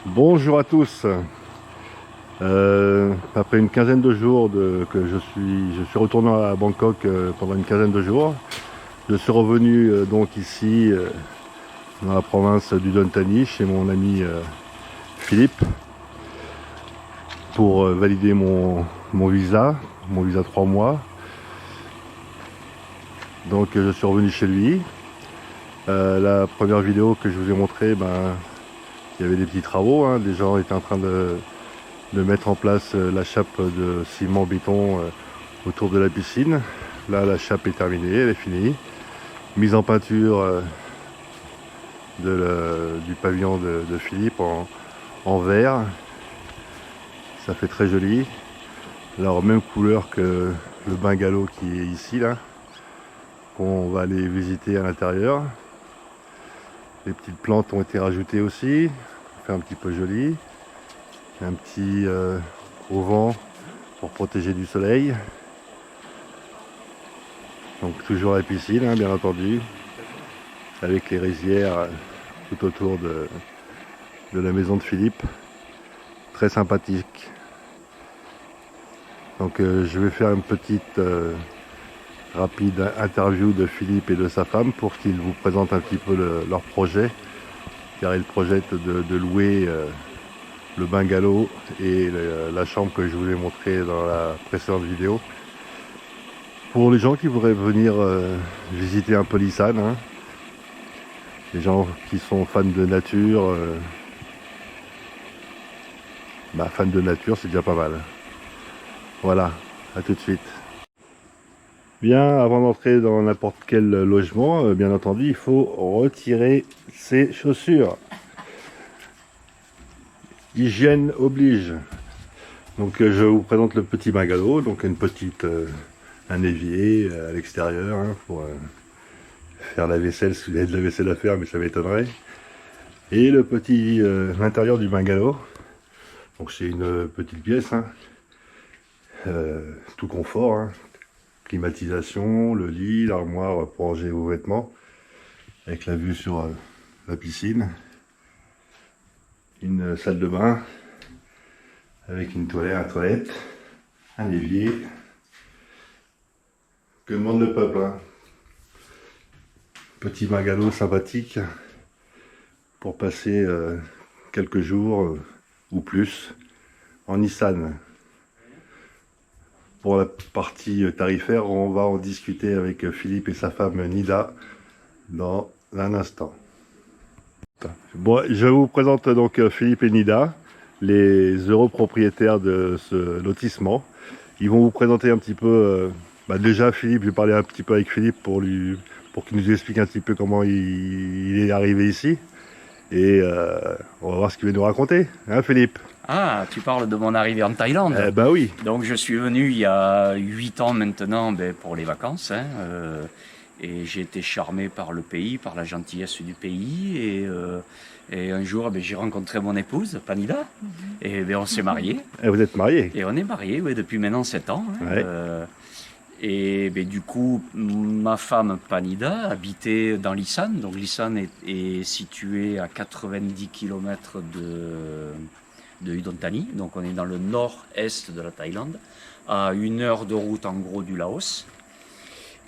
Bonjour à tous. Après une quinzaine de jours que je suis retourné à Bangkok pendant une quinzaine de jours, je suis revenu donc ici dans la province d'Udon Thani chez mon ami Philippe pour valider mon visa 3 mois. Donc je suis revenu chez lui. La première vidéo que je vous ai montrée, il y avait des petits travaux, hein. Les gens étaient en train de mettre en place la chape de ciment béton autour de la piscine. Là, la chape est terminée, elle est finie. Mise en peinture du pavillon de Philippe en vert. Ça fait très joli. Alors, même couleur que le bungalow qui est ici, là, qu'on va aller visiter à l'intérieur. Les petites plantes ont été rajoutées aussi, ça fait un petit peu joli. Un petit auvent pour protéger du soleil. Donc toujours la piscine, hein, bien entendu, avec les rizières tout autour de la maison de Philippe. Très sympathique. Donc je vais faire une petite rapide interview de Philippe et de sa femme pour qu'ils vous présentent un petit peu leur projet, car ils projettent de louer le bungalow et la chambre que je vous ai montré dans la précédente vidéo. Pour les gens qui voudraient venir visiter un peu l'Isan, hein, les gens qui sont fans de nature, fans de nature, c'est déjà pas mal. Voilà, à tout de suite. Bien, avant d'entrer dans n'importe quel logement, bien entendu, il faut retirer ses chaussures. Hygiène oblige. Donc je vous présente le petit bungalow, donc un évier à l'extérieur, hein, pour faire la vaisselle, si vous avez de la vaisselle à faire, mais ça m'étonnerait. Et l'intérieur du bungalow. Donc c'est une petite pièce, hein, tout confort, hein. Climatisation, le lit, l'armoire pour ranger vos vêtements, avec la vue sur la piscine. Une salle de bain, avec une toilette, un évier. Que demande le peuple, hein. Petit bungalow sympathique pour passer quelques jours ou plus en Isan. Pour la partie tarifaire, on va en discuter avec Philippe et sa femme Nida dans un instant. Bon, je vous présente donc Philippe et Nida, les heureux propriétaires de ce lotissement. Ils vont vous présenter un petit peu, déjà Philippe, je vais parler un petit peu avec Philippe pour qu'il nous explique un petit peu comment il est arrivé ici. Et on va voir ce qu'il va nous raconter, hein Philippe? Ah, tu parles de mon arrivée en Thaïlande. Eh ben oui. Donc je suis venu il y a 8 ans maintenant pour les vacances. Et j'ai été charmé par le pays, par la gentillesse du pays. Et un jour, j'ai rencontré mon épouse, Panida. Et on s'est mariés. Et vous êtes mariés? Et on est mariés depuis maintenant 7 ans. Ouais. Et du coup, ma femme Panida habitait dans l'Isan. Donc l'Isan est situé à 90 km de Udon Thani. Donc on est dans le nord-est de la Thaïlande, à 1 heure de route en gros du Laos.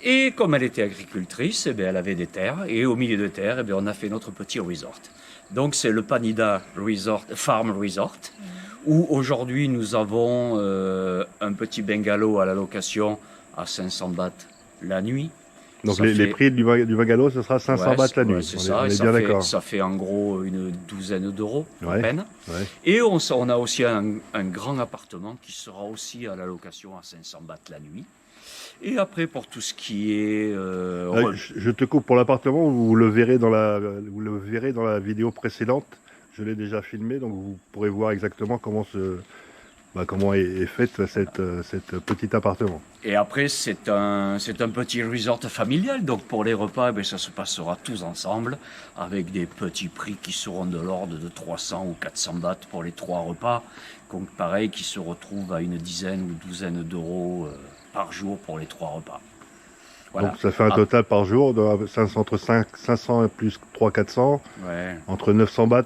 Et comme elle était agricultrice, elle avait des terres. Et au milieu de terres, on a fait notre petit resort. Donc c'est le Panida Farm Resort, où aujourd'hui nous avons un petit bungalow à la location à 500 bahts la nuit. Donc les prix du bungalow, ce sera 500 bahts la nuit. C'est ça, on est bien d'accord. Ça fait en gros une douzaine d'euros à Ouais, peine. ouais. Et on a aussi un grand appartement qui sera aussi à la location à 500 bahts la nuit. Et après, pour tout ce qui est... Je te coupe pour l'appartement, vous le verrez dans la vidéo précédente. Je l'ai déjà filmé, donc vous pourrez voir exactement comment est fait cet petit appartement. Et après, c'est un petit resort familial. Donc pour les repas, ça se passera tous ensemble, avec des petits prix qui seront de l'ordre de 300 ou 400 bahts pour les 3 repas. Donc pareil, qui se retrouvent à une dizaine ou douzaine d'euros par jour pour les 3 repas. Voilà. Donc ça fait un total par jour entre 500 plus 300-400, ouais. entre 900 bahts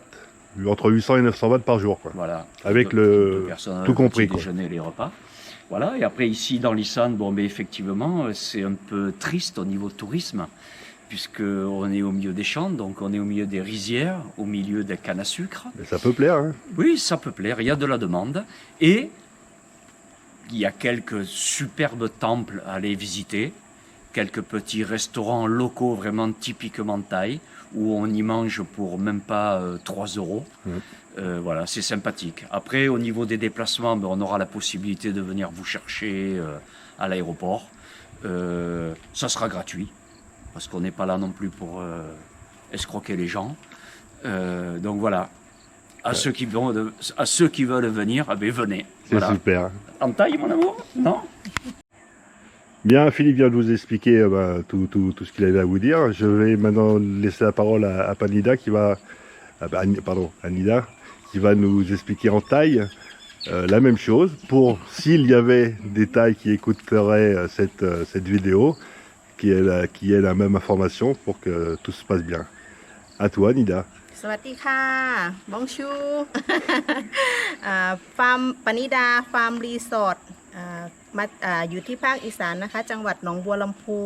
entre 800 et 900 bahts par jour, quoi. Voilà. Avec Deux personnes, tout compris, le petit quoi. déjeuner et les repas. Voilà. Et après, ici, dans l'Issane, bon, mais effectivement, c'est un peu triste au niveau tourisme, puisqu'on est au milieu des champs, donc on est au milieu des rizières, au milieu des cannes à sucre. Mais ça peut plaire, hein. Oui, ça peut plaire, il y a de la demande. Et il y a quelques superbes temples à aller visiter, quelques petits restaurants locaux vraiment typiquement thaï, où on y mange pour même pas 3 euros. Voilà, c'est sympathique. Après, au niveau des déplacements, ben, on aura la possibilité de venir vous chercher à l'aéroport. Ça sera gratuit, parce qu'on n'est pas là non plus pour escroquer les gens. Donc voilà, à ceux qui veulent venir, eh ben, venez. C'est Voilà. super. En taille, mon amour? Non? Bien, Philippe vient de vous expliquer tout ce qu'il avait à vous dire. Je vais maintenant laisser la parole à Panida qui va, à Nida, qui va nous expliquer en thaï la même chose pour s'il y avait des Thaïs qui écouteraient cette vidéo, qui ait la même information pour que tout se passe bien. À toi, Nida. สวัสดีค่ะบองชู ฟาร์มปณิดาฟาร์มรีสอร์ทอยู่ที่ภาคอีสานนะคะจังหวัดหนองบัวลำพู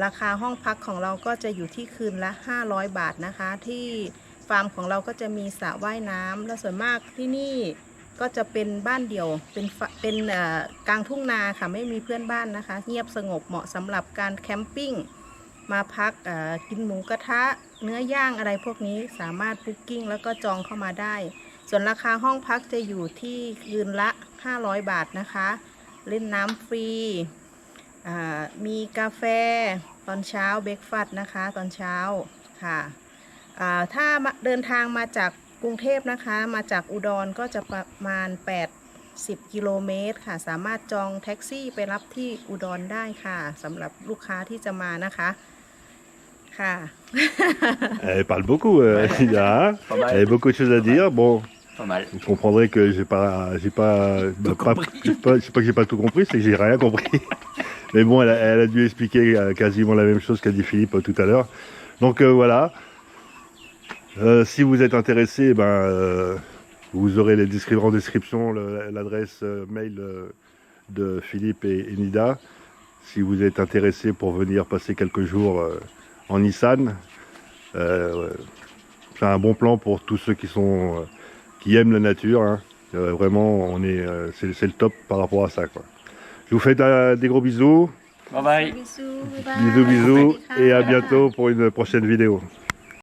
ราคาห้องพักของเราก็จะอยู่ที่คืนละ500 บาทนะคะที่ฟาร์มของเราก็จะมีสระว่ายน้ำและส่วนมากที่นี่ก็จะเป็นบ้านเดี่ยวเป็นกลางทุ่งนาค่ะไม่มีเพื่อนบ้านนะคะเงียบสงบเหมาะสำหรับการแคมปิ้งมาพักกินหมูกระทะเนื้อย่างอะไรพวกนี้สามารถบุ๊กกิ้งแล้วก็จองเข้ามาได้ส่วนราคาห้องพักจะอยู่ที่คืนละ500 บาทนะคะเล่นน้ำฟรีมีกาแฟตอนเช้าเบรกฟาสต์นะคะตอนเช้าค่ะถ้าเดินทางมาจากกรุงเทพนะคะมาจากอุดรก็จะประมาณ80 กิโลเมตรค่ะสามารถจองแท็กซี่ไปรับที่อุดรได้ค่ะสำหรับลูกค้าที่จะมานะคะค่ะ Elle parle beaucoup, Nida. Hein. Pas mal. Elle a beaucoup de choses à dire. Bon, Pas mal. vous comprendrez que je sais pas, que j'ai pas tout compris, c'est que j'ai rien compris. Mais bon, elle a dû expliquer quasiment la même chose qu'a dit Philippe tout à l'heure. Donc voilà. Si vous êtes intéressé, vous aurez en description l'adresse mail de Philippe et Nida. Si vous êtes intéressé pour venir passer quelques jours en Nissan, c'est un bon plan pour tous ceux qui aiment la nature. Hein. Vraiment, c'est le top par rapport à ça, quoi. Je vous fais des gros bisous. Bye bye. Bisous, bisous, et à bientôt pour une prochaine vidéo.